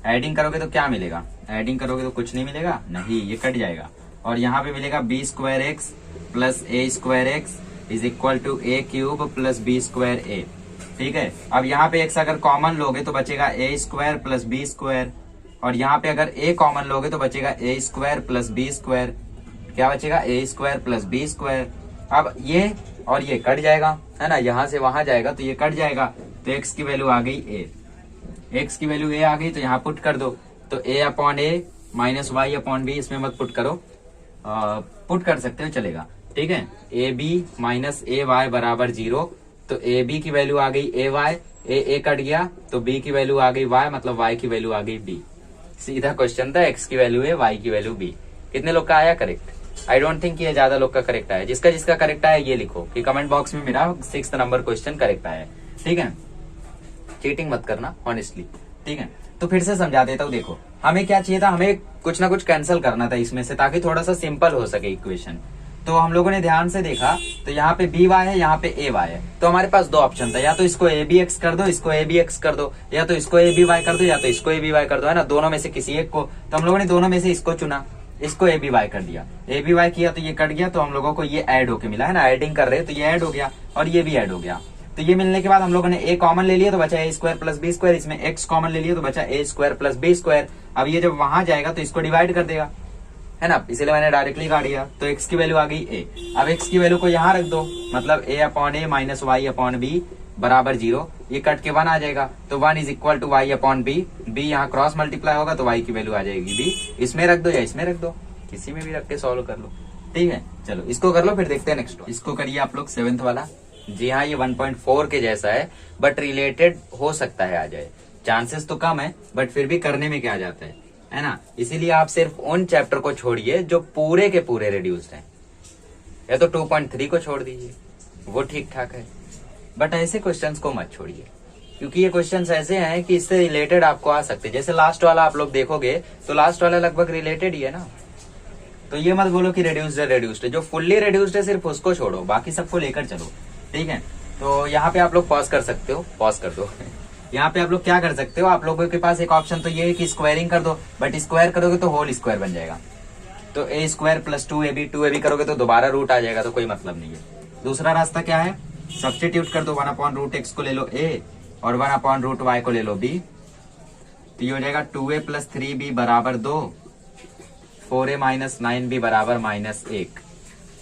Adding करोगे तो क्या मिलेगा, एडिंग करोगे तो कुछ नहीं मिलेगा, नहीं, ये कट जाएगा, और यहाँ पे मिलेगा B square X plus A square X is equal to A cube plus B square A. ठीक है। अब यहाँ पे x अगर कॉमन लोगे तो बचेगा a square plus B square, और यहाँ पे अगर a कॉमन लोगे तो बचेगा a square plus B square. क्या बचेगा? a square plus B square. अब ये और ये कट जाएगा, है ना, यहाँ से वहां जाएगा तो ये कट जाएगा, तो x की वैल्यू आ गई a, x की वैल्यू a आ गई, तो यहाँ पुट कर दो। तो a upon A minus Y upon B, इसमें मत पुट करो, पुट कर सकते हो चलेगा, ठीक है। A B minus A Y बराबर 0, तो ए बी की वैल्यू आ गई ए वाई, ए कट गया तो बी की वैल्यू आ गई वाई, मतलब वाई की वैल्यू आ गई बी। सीधा क्वेश्चन था, एक्स की वैल्यू है, वाई की वैल्यू बी। कितने लोग का आया करेक्ट? आई डोंट थिंक ये ज्यादा लोग का करेक्ट आया। जिसका जिसका करेक्ट आया ये लिखो कि कमेंट बॉक्स में मेरा 6th नंबर क्वेश्चन करेक्ट आया, ठीक है। चीटिंग मत करना ऑनेस्टली, ठीक है। तो फिर से समझा देता हूँ। देखो हमें क्या चाहिए था, हमें कुछ ना कुछ कैंसिल करना था इसमें से, ताकि थोड़ा सा सिंपल हो सके इक्वेशन। तो हम लोगों ने ध्यान से देखा तो यहाँ पे बी वाई है, यहाँ पे ए वाई है, तो हमारे पास दो ऑप्शन था, या तो इसको ए बी एक्स कर दो, इसको ए बी एक्स कर दो, या तो इसको ए बी वाई कर दो, या तो इसको ए बी वाई कर दो, है ना, दोनों में से किसी एक को। तो हम लोगों ने दोनों में से इसको चुना, इसको ए बी वाई कर दिया, ए बी वाई किया तो ये कट गया, तो हम लोगों को ये ऐड होके मिला, है ना, एडिंग कर रहे हैं तो ये ऐड हो गया और ये भी ऐड हो गया। तो ये मिलने के बाद हम लोगों ने ए कॉमन ले लिया तो बचा ए स्क्वायर प्लस बी स्क्वायर, इसमें एक्स कॉमन ले लिया तो बचा ए स्क्वायर प्लस बी स्क्वायर। अब ये जब वहां जाएगा तो इसको डिवाइड कर देगा, है ना, इसलिए मैंने डायरेक्टली काट दिया। तो x की वैल्यू आ गई a। अब x की वैल्यू को यहाँ रख दो, मतलब a upon A minus Y upon B बराबर 0, ये कट के 1 आ जाएगा, तो 1 is equal to Y upon B, B यहाँ क्रॉस मल्टीप्लाई होगा तो y की वैल्यू आ जाएगी b। इसमें रख दो या इसमें रख दो, किसी में भी रख के सॉल्व कर लो, ठीक है। चलो इसको कर लो, फिर देखते हैं नेक्स्ट। इसको करिए आप लोग 7th वाला। जी हाँ, ये 1.4 के जैसा है, बट रिलेटेड हो सकता है आ जाए, चांसेस तो कम है, बट फिर भी करने में क्या जाता है ना। इसीलिए आप सिर्फ उन चैप्टर को छोड़िए जो पूरे के पूरे रिड्यूस्ड हैं, या तो 2.3 को छोड़ दीजिए, वो ठीक ठाक है, बट ऐसे क्वेश्चंस को मत छोड़िए, क्योंकि ये क्वेश्चंस ऐसे हैं कि इससे रिलेटेड आपको आ सकते हैं। जैसे लास्ट वाला आप लोग देखोगे तो लास्ट वाला लगभग रिलेटेड ही है ना, तो ये मत बोलो कि रिड्यूस्ड है, जो फुल्ली रिड्यूस्ड है सिर्फ उसको छोड़ो, बाकी सबको लेकर चलो, ठीक है। तो यहाँ पे आप लोग पॉज कर सकते हो, पॉज कर दो। यहाँ पे आप लोग क्या कर सकते हो, आप लोगों के पास एक ऑप्शन तो ये है कि स्क्वायरिंग कर दो, बट स्क्वायर करोगे तो होल स्क्वायर बन जाएगा, तो ए स्क्वायर प्लस 2ab करोगे तो दोबारा रूट आ जाएगा, तो कोई मतलब नहीं है। दूसरा रास्ता क्या है, सब्स्टिट्यूट कर दो, 1 अपॉन रूट एक्स को ले लो a और 1 अपॉन रूट वाई को ले लो b, तो ये हो जाएगा 2a प्लस 3b बराबर 2, 4a माइनस 9b बराबर -1।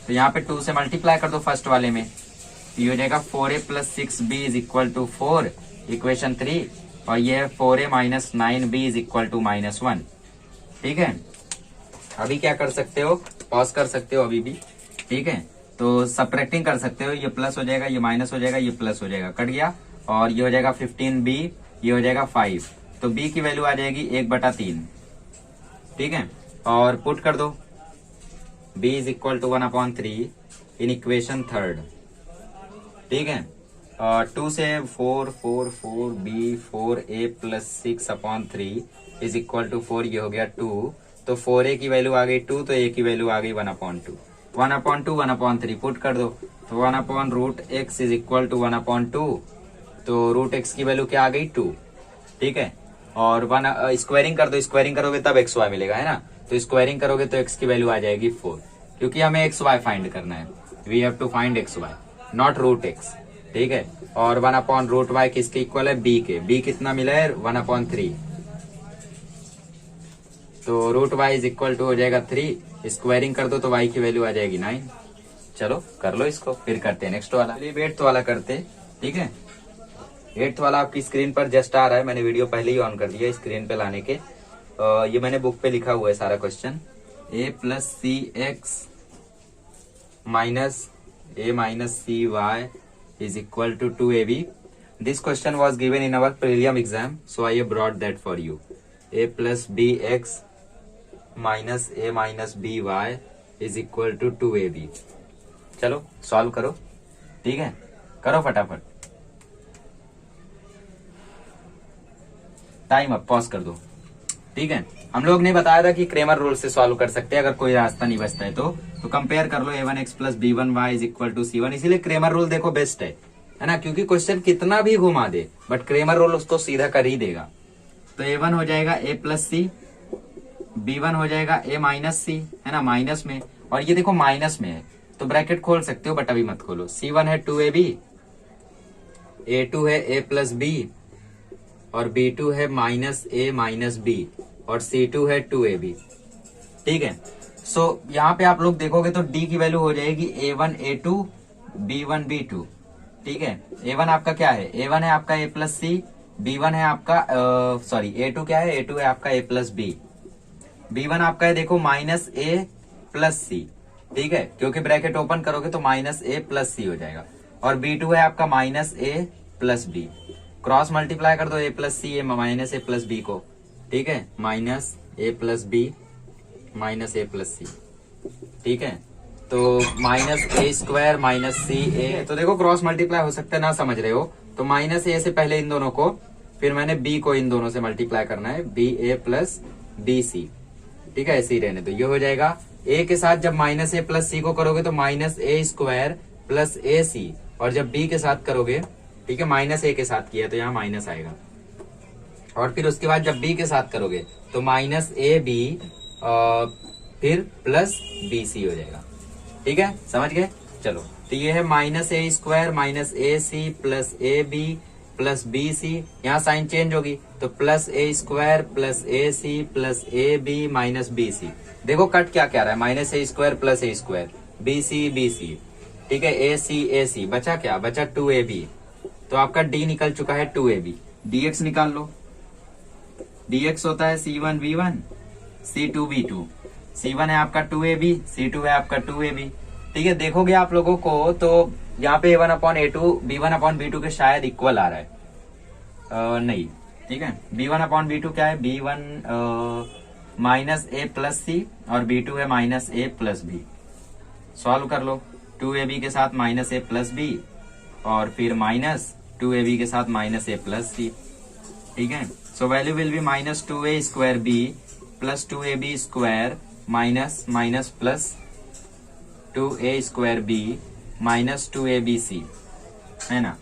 तो यहाँ पे 2 से मल्टीप्लाई कर दो फर्स्ट वाले में, तो ये हो जाएगा 4a plus 6b is equal to 4, equation 3, और ये है 4a minus 9b is equal to -1, ठीक है। अभी क्या कर सकते हो, पॉज कर सकते हो अभी भी, ठीक है। तो सबट्रैक्टिंग कर सकते हो, ये प्लस हो जाएगा, ये माइनस हो जाएगा, ये प्लस हो जाएगा, कट गया, और ये हो जाएगा 15b, ये हो जाएगा 5, तो b की वैल्यू आ जाएगी 1/3, ठीक है। और पुट कर दो, b is equal to 1/3 in equation 3, ठीक है। 2 से 4 4 4 b 4a plus 6/3 is equal to 4, ये हो गया 2, तो 4a की वैल्यू आ गई 2, तो a की वैल्यू आ गई 1/2, 1/2 1/3 पुट कर दो, तो 1 upon root X is equal to 1/2, तो रूट एक्स की वैल्यू क्या आ गई 2, ठीक है। और 1 स्क्वायरिंग कर दो, स्क्वायरिंग करोगे तब एक्स वाई मिलेगा, है ना, तो स्क्वायरिंग करोगे तो एक्स की वैल्यू आ जाएगी 4, क्योंकि हमें एक्स वाई फाइंड करना है, we have to find X Y not root X, ठीक है। और 1 अपॉन रूट वाई किसके इक्वल है, बी के, बी कितना मिला है 1/3, तो root Y is equal to हो जाएगा 3, स्क्वायरिंग कर दो तो वाई की वैल्यू आ जाएगी 9। चलो कर लो इसको, फिर करते हैं नेक्स्ट वाला। 8th वाला करते, ठीक है। 8th वाला आपकी स्क्रीन पर जस्ट आ रहा है, मैंने वीडियो पहले ही ऑन कर दिया स्क्रीन पे लाने के। ये मैंने बुक पे लिखा हुआ है सारा question, a plus C X minus a minus C Y is equal to 2ab. This question was given in our prelim exam, so I have brought that for you. a plus bx minus a minus by is equal to 2ab. चलो solve करो, ठीक है, करो फटाफट, time up, pause कर दो, ठीक है। हम लोग ने बताया था कि क्रेमर रूल से सॉल्व कर सकते हैं, अगर कोई रास्ता नहीं बचता है तो कंपेयर कर लो, a1x plus b1y is equal to c1, इसीलिए क्रेमर रूल देखो बेस्ट है ना, क्योंकि क्वेश्चन कितना भी घुमा दे बट क्रेमर रूल उसको सीधा कर ही देगा। तो a1 हो जाएगा a प्लस सी, b1 हो जाएगा a माइनस सी, है ना, माइनस में, और ये देखो माइनस में है तो ब्रैकेट खोल सकते हो बट अभी मत खोलो, c1 है 2ab, A2 है A प्लस बी और B2 है माइनस A माइनस बी और C2 है 2AB। ठीक है, सो यहाँ पे आप लोग देखोगे तो D की वैल्यू हो जाएगी A1 A2 B1 B2। ठीक है, A1 आपका क्या है, A1 है आपका A प्लस सी, B1 है आपका सॉरी A2 क्या है, A2 है आपका A प्लस बी, B1 आपका है देखो माइनस A प्लस सी। ठीक है, क्योंकि ब्रैकेट ओपन करोगे तो माइनस A प्लस सी हो जाएगा। और B2 है आपका minus A plus B, cross multiply कर दो A plus C minus A plus B को। ठीक है, minus A plus B minus A plus C. ठीक है, तो minus A square minus C A, तो देखो क्रॉस मल्टीप्लाई हो सकता है, ना समझ रहे हो तो माइनस A से पहले इन दोनों को, फिर मैंने B को इन दोनों से मल्टीप्लाई करना है, BA प्लस BC। ठीक है, ऐसे ही रहने तो ये हो जाएगा A के साथ जब माइनस A प्लस सी को करोगे तो minus A square plus AC, और जब B के साथ करोगे, ठीक है माइनस A के साथ किया तो यहाँ माइनस आएगा, और फिर उसके बाद जब B के साथ करोगे तो माइनस AB फिर प्लस BC हो जाएगा। ठीक है, समझ गए। चलो, तो ये है minus A square minus AC plus AB plus BC, यहाँ साइन चेंज होगी तो plus A square plus AC plus AB minus BC। देखो कट क्या क्या रहा है, minus A square plus A square, BC BC। ठीक है, AC AC, बचा क्या, बचा 2AB, तो आपका D निकल चुका है 2AB। DX निकाल लो, DX होता है C1 V1 C2 V2, C1 है आपका 2AB, C2 है आपका 2AB। ठीक है, देखोगे आप लोगों को तो यहाँ पे A1 upon A2 B1 upon B2 के शायद इक्वल आ रहा है, नहीं। ठीक है, B1 अपॉन B2 क्या है, B1 माइनस A प्लस सी और B2 है minus A plus B. Solve कर लो, 2AB के साथ माइनस A प्लस बी और फिर माइनस 2AB के साथ माइनस A प्लस सी। ठीक है, so value will be minus 2A square B plus 2AB square minus minus plus 2A square B minus 2ABC, है ना।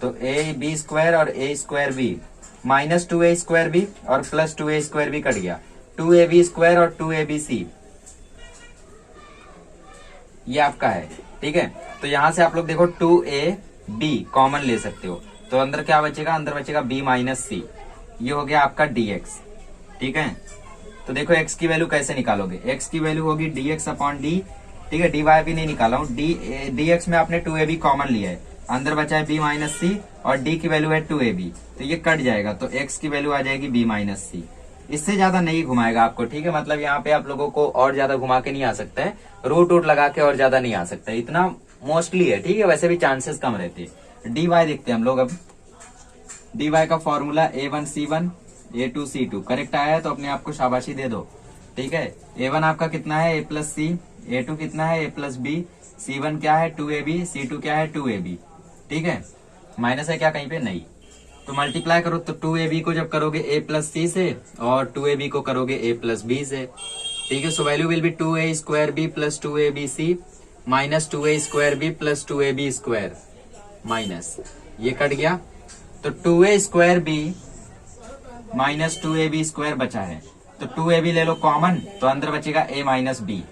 तो AB स्क्वायर और A square B, minus 2A square B और plus 2A square B cut गया, 2AB square और 2ABC ये आपका है। ठीक है, तो यहां से आप लोग देखो 2AB कॉमन ले सकते हो, तो अंदर क्या बचेगा, अंदर बचेगा B माइनस सी, ये हो गया आपका DX। ठीक है, तो देखो x की वैल्यू कैसे निकालोगे, x की वैल्यू होगी dx अपॉन डी। ठीक है, dy भी नहीं निकाला हूं, dx में आपने 2AB कॉमन लिया है, अंदर बचा है B माइनस सी और d की वैल्यू है 2AB, तो ये कट जाएगा तो x की वैल्यू आ जाएगी B माइनस सी। इससे ज्यादा नहीं घुमाएगा आपको। ठीक है, मतलब यहाँ पे आप लोगों को और ज्यादा घुमा के नहीं आ सकता है, रूट वूट लगा के और ज्यादा नहीं आ सकता है, इतना मोस्टली है। ठीक है, वैसे भी चांसेस कम रहते हैं। dy देखते हैं हम लोग अब, dy का फॉर्मूला A1C1 A2C2, करेक्ट आया है तो अपने आप को शाबाशी दे दो। ठीक है, A1 आपका कितना है A प्लस सी, A2 कितना है A प्लस बी, C1 क्या है 2AB, C2 क्या है 2AB। ठीक है, माइनस है क्या कहीं पे, नहीं, तो मल्टीप्लाई करो तो 2AB को जब करोगे A प्लस सी से और 2AB को करोगे A प्लस बी से। ठीक है, so value will be 2A square B plus 2ABC minus 2A square B plus 2AB square minus, ये कट गया तो 2A square B minus 2AB square बचा है, तो 2AB ले लो कॉमन, तो अंदर बचेगा A माइनस बी।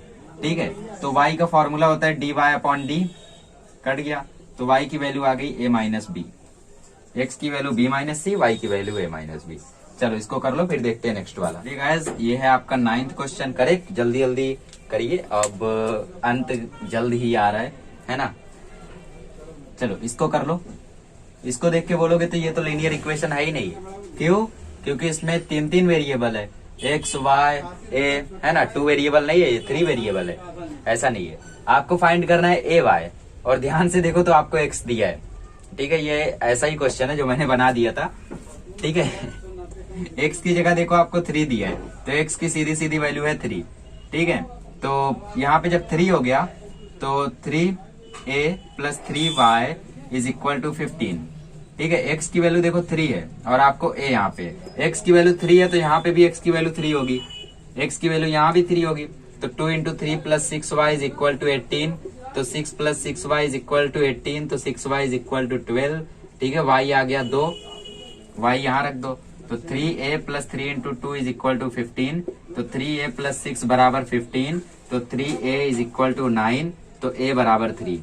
ठीक है, तो y का फॉर्मूला होता है dy अपॉन डी, कट गया तो y की वैल्यू आ गई A माइनस बी, x की वैल्यू B माइनस सी, y की वैल्यू A माइनस बी। चलो इसको कर लो, फिर देखते हैं नेक्स्ट वाला। ठीक गाइस, ये है आपका 9th क्वेश्चन, करेक्ट, जल्दी जल्दी करिए, अब अंत जल्द ही आ रहा है ना। चलो इसको कर लो, इसको देख के बोलोगे तो ये तो लीनियर इक्वेशन है ही नहीं, क्यों, क्योंकि इसमें 3 वेरिएबल है, x y a, है ना, 2 वेरिएबल नहीं है, ये 3 वेरिएबल है, ऐसा नहीं है। आपको फाइंड करना है a y, और ध्यान से देखो तो आपको x दिया है। ठीक है, ये ऐसा ही क्वेश्चन है जो मैंने बना दिया था। ठीक है, x की जगह देखो आपको 3 दिया है, तो x की सीधी सीधी वैल्यू है 3। ठीक है, तो यहाँ पे जब 3 हो गया तो 3a plus 3y is equal to 15। ठीक है, x की वैल्यू देखो 3 है और आपको a यहाँ पे x की वैल्यू 3 है, तो यहाँ पे भी x की वैल्यू 3 होगी, x की वैल्यू यहाँ भी 3 होगी, तो 2 into 3 plus 6y is equal to 18, तो 6 plus 6y is equal to 18, तो 6y इज इक्वल टू 12। ठीक है, y आ गया 2, y यहाँ रख दो, तो 3a plus 3 into 2 is equal to 15, तो 3a प्लस 6 बराबर 15, तो 3a इज इक्वल टू 9, तो a बराबर 3।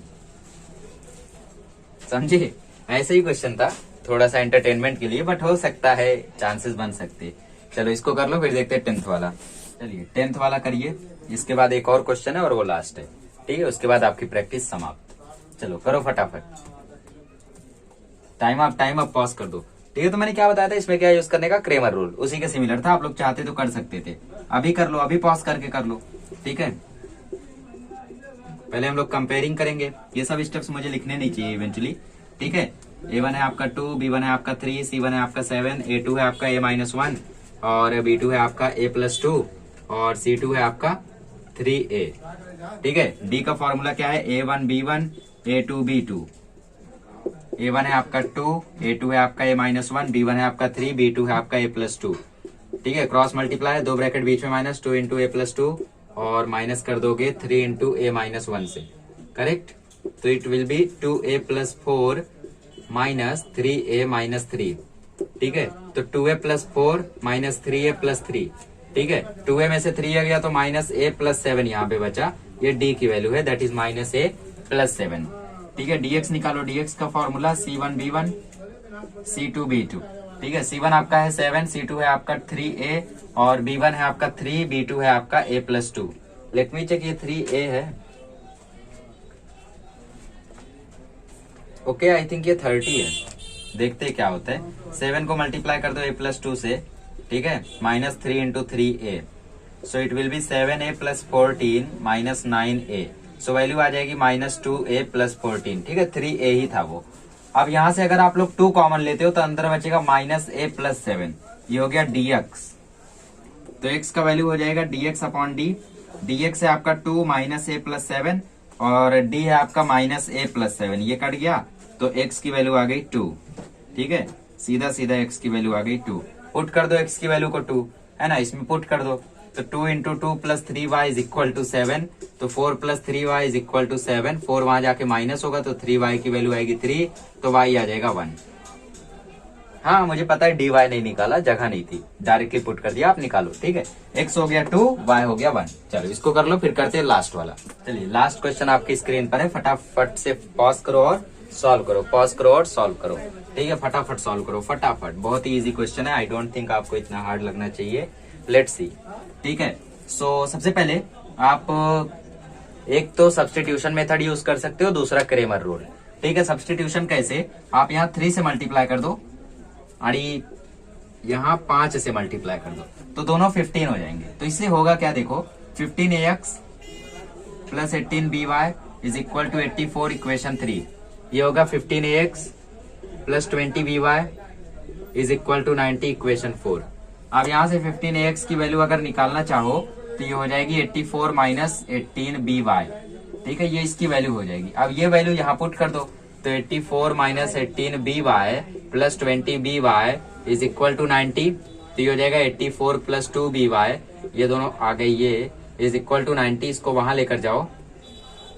समझे, ऐसे ही क्वेश्चन था, थोड़ा सा एंटरटेनमेंट के लिए, बट हो सकता है, चांसेस बन सकते। चलो इसको कर लो, फिर देखते हैं 10th वाला। चलिए 10th वाला करिए, इसके बाद एक और क्वेश्चन है और वो लास्ट है, ठीक है। उसके बाद आपकी प्रैक्टिस समाप्त। चलो करो फटाफट, टाइम अप पॉज कर दो, ठीक है। तो मैंने क्या बताया था इसमें, क्या यूज करने का, क्रेमर रूल, उसी के सिमिलर था। आप लोग चाहते तो कर सकते थे, अभी कर लो, अभी पॉज करके कर लो, ठीक है। पहले हम लोग कंपेयरिंग करेंगे, ये सब स्टेप्स मुझे लिखने नहीं चाहिए इवेंचुअली, ठीक है। A1 है आपका 2, B1 है आपका 3, C1 है आपका 7, A2 है आपका A-1 और B2 है आपका A+2 और C2 है आपका 3A, ठीक है। D का फॉर्मूला क्या है, A1 B1 A2 B2। A1 है आपका 2, A2 है आपका A-1, B1 है आपका 3, B2 है आपका A+2, ठीक है। क्रॉस मल्टीप्लाई, दो ब्रैकेट बीच में माइनस, 2 इंटू A+2 और माइनस कर दोगे 3 इंटू A-1 से, करेक्ट। तो it will B 2A+4 minus 3A-3, ठीक है। तो 2A+4 माइनस 3A+3, ठीक है। 2A में से 3 आ गया तो माइनस A+7 यहाँ पे बचा, ये D की वैल्यू है, दैट इज माइनस A+7, ठीक है। dx निकालो, dx का formula C1 B1 C2 B2, ठीक है। C1 आपका है 7, C2 है आपका 3A और B1 है आपका 3, B2 है आपका A+2। लेट मी चेक, ये 3A है, ओके, आई थिंक ये 30 है, देखते हैं क्या होता है। 7 को मल्टीप्लाई कर दो A+2 से, ठीक है, minus 3 into 3A, so it will be 7A+14 minus 9A, so value आ जाएगी माइनस 2A+14, ठीक है। 3A ही था वो। अब यहां से अगर आप लोग 2 कॉमन लेते हो तो अंदर बचेगा माइनस A+7, ये हो गया dx। तो x का वैल्यू हो जाएगा dx अपॉन d, dx है आपका 2 माइनस A+7 और d है आपका माइनस A+7, ये कट गया तो x की वैल्यू आ गई 2, ठीक है। सीधा सीधा x की वैल्यू आ गई 2। पुट कर दो x की वैल्यू को 2, है ना, इसमें पुट कर दो। तो 2 into 2 plus 3y is equal to 7, तो 4 plus 3y is equal to 7, 4 वहां जाके माइनस होगा तो 3y की वैल्यू आएगी 3, तो y आ जाएगा 1। हाँ मुझे पता है dy नहीं निकाला, जगह नहीं थी, डायरेक्टली पुट कर दिया, आप निकालो, ठीक है। x हो गया 2, y हो गया 1। चलो इसको कर लो, फिर करते हैं लास्ट वाला। चलिए लास्ट क्वेश्चन आपकी स्क्रीन पर है, फटाफट से पॉज करो और सॉल्व करो, पॉज करो और सॉल्व करो, ठीक है। फटाफट सॉल्व करो, फटाफट, बहुत ही इजी क्वेश्चन है, आई डोंट थिंक आपको इतना हार्ड लगना चाहिए। लेट्स सी, ठीक है। सो सबसे पहले आप एक तो सब्स्टिट्यूशन मेथड यूज कर सकते हो, दूसरा क्रेमर रूल, ठीक है। सब्स्टिट्यूशन कैसे, आप यहाँ 3 से मल्टीप्लाई कर दो और यहाँ 5 से मल्टीप्लाई कर दो, तो दोनों 15 हो जाएंगे। तो इससे होगा क्या, देखो 15ax plus 18by is equal to 84, equation 3। ये होगा 15ax plus 20by is equal to 90, equation 4। अब यहाँ से 15ax की वैल्यू अगर निकालना चाहो तो ये हो जाएगी 84 माइनस 18by, ठीक है, ये इसकी वैल्यू हो जाएगी। अब ये वैल्यू यहाँ पुट कर दो, तो 84 minus 18by plus 20by is equal to 90, तो ये हो जाएगा 84 प्लस 2by, ये दोनों आ गई, ये इज इक्वल टू 90, इसको वहां लेकर जाओ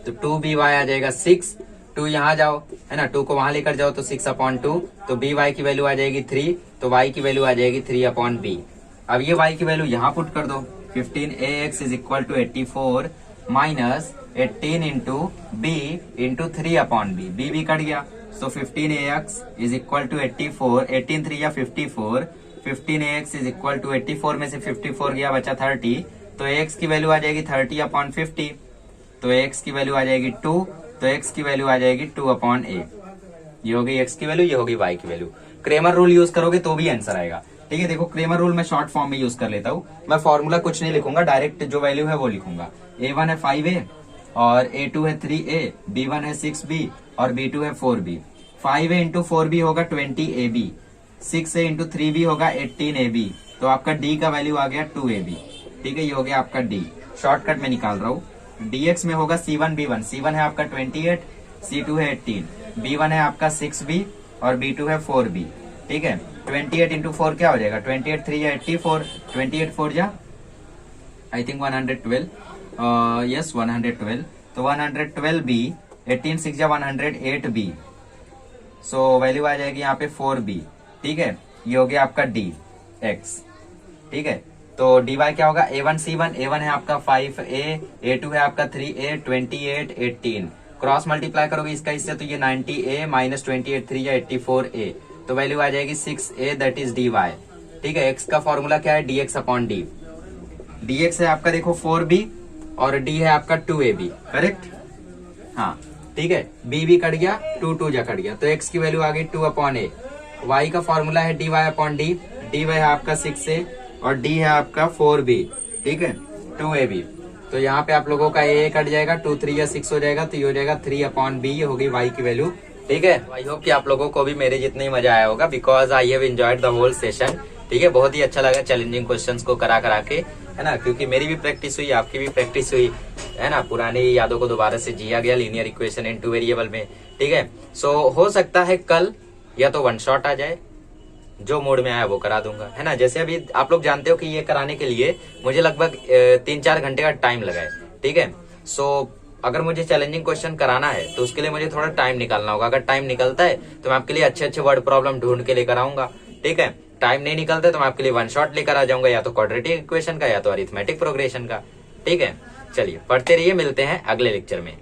तो 2by आ जाएगा 6, 2 यहाँ जाओ, है ना, 2 को वहां लेकर जाओ तो 6/2, तो by की वैल्यू आ जाएगी 3, तो y की वैल्यू आ जाएगी 3/b। अब ये y की वैल्यू यहाँ पुट कर दो, 15ax is equal to 84 minus 18 into b into 3/b, b भी कट गया, so 15ax is equal to 84, 18 3 या 54, 15ax इज इक्वल टू 84 में से 54 गया, बचा 30, तो ax की वैल्यू आ जाएगी 30/50, तो x की वैल्यू आ जाएगी 2, तो x की वैल्यू आ जाएगी 2/a। ये होगी x की वैल्यू, ये होगी y की वैल्यू। क्रेमर रूल यूज करोगे तो भी आंसर आएगा, ठीक है। देखो क्रेमर रूल मैं शॉर्ट फॉर्म में यूज कर लेता हूँ, मैं फॉर्मूला कुछ नहीं लिखूंगा, डायरेक्ट जो वैल्यू है वो लिखूंगा। a1 है 5a और a2 है 3a, b1 है 6b और b2 है 4b। 5a इंटू 4b होगा 20ab, 6a इंटू 3b होगा 18ab, तो आपका d का वैल्यू आ गया 2ab, ठीक है, ये हो गया आपका d। शॉर्टकट में निकाल रहा हूँ, dx में होगा c1 b1, c1 है आपका 28, c2 है 18, b1 है आपका 6b और b2 है 4b, ठीक है। 28 इंटू 4 क्या हो जाएगा, 28 3 या 84, 28 4 जा आई थिंक 112, यस 112, तो 112b, 18 6 जा 108b, सो वैल्यू आ जाएगी यहाँ पे 4b, ठीक है। ये हो गया आपका dx, ठीक है। तो dy क्या होगा, a1 c1, a1 है आपका 5a, a2 है आपका 3a, 28 18, क्रॉस मल्टीप्लाई करोगे इसका इससे तो ये 90a माइनस 28 3 या 84a, तो वैल्यू आ जाएगी 6a दैट इज dy। ठीक है, x का फॉर्मूला क्या है, dx अपॉन डी। dx है आपका देखो 4b और d है आपका 2ab, करेक्ट। हाँ ठीक है, b भी कट गया, 2 जा कट गया, तो x की वैल्यू आ गई 2 अपॉन a। y का फॉर्मूला है dy अपॉन डी, dy है आपका 6a और d है आपका 4b, ठीक है 2ab। तो यहाँ पे आप लोगों का a कट जाएगा, 2 3 या 6 हो जाएगा, तो ये हो जाएगा 3 अपॉन b, ये होगी y की वैल्यू। ठीक है, आई होप कि आप लोगों को भी मेरे जितना ही मजा आया होगा, because I have enjoyed the whole session. ठीक है, बहुत ही अच्छा लगा चैलेंजिंग क्वेश्चंस को करा के, है ना, क्योंकि मेरी भी प्रैक्टिस हुई, आपकी भी प्रैक्टिस हुई, है ना, पुरानी यादों को दोबारा से जिया गया लीनियर इक्वेशन इन 2 वेरिएबल में। ठीक है, सो हो सकता है कल या तो 1 शॉट आ जाए, जो मोड में आया वो करा दूंगा, है ना। जैसे अभी आप लोग जानते हो कि ये कराने के लिए मुझे लगभग 3-4 घंटे का टाइम लगा है। ठीक है, सो अगर मुझे चैलेंजिंग क्वेश्चन कराना है तो उसके लिए मुझे थोड़ा टाइम निकालना होगा। अगर टाइम निकलता है तो मैं आपके लिए अच्छे अच्छे वर्ड प्रॉब्लम ढूंढ के लेकर आऊंगा। ठीक है, टाइम नहीं निकलता है तो मैं आपके लिए 1 शॉट लेकर आ जाऊंगा, या तो क्वाड्रेटिक इक्वेशन का या तो अरिथमेटिक प्रोग्रेशन का। ठीक है, चलिए पढ़ते रहिए, मिलते हैं अगले लेक्चर में।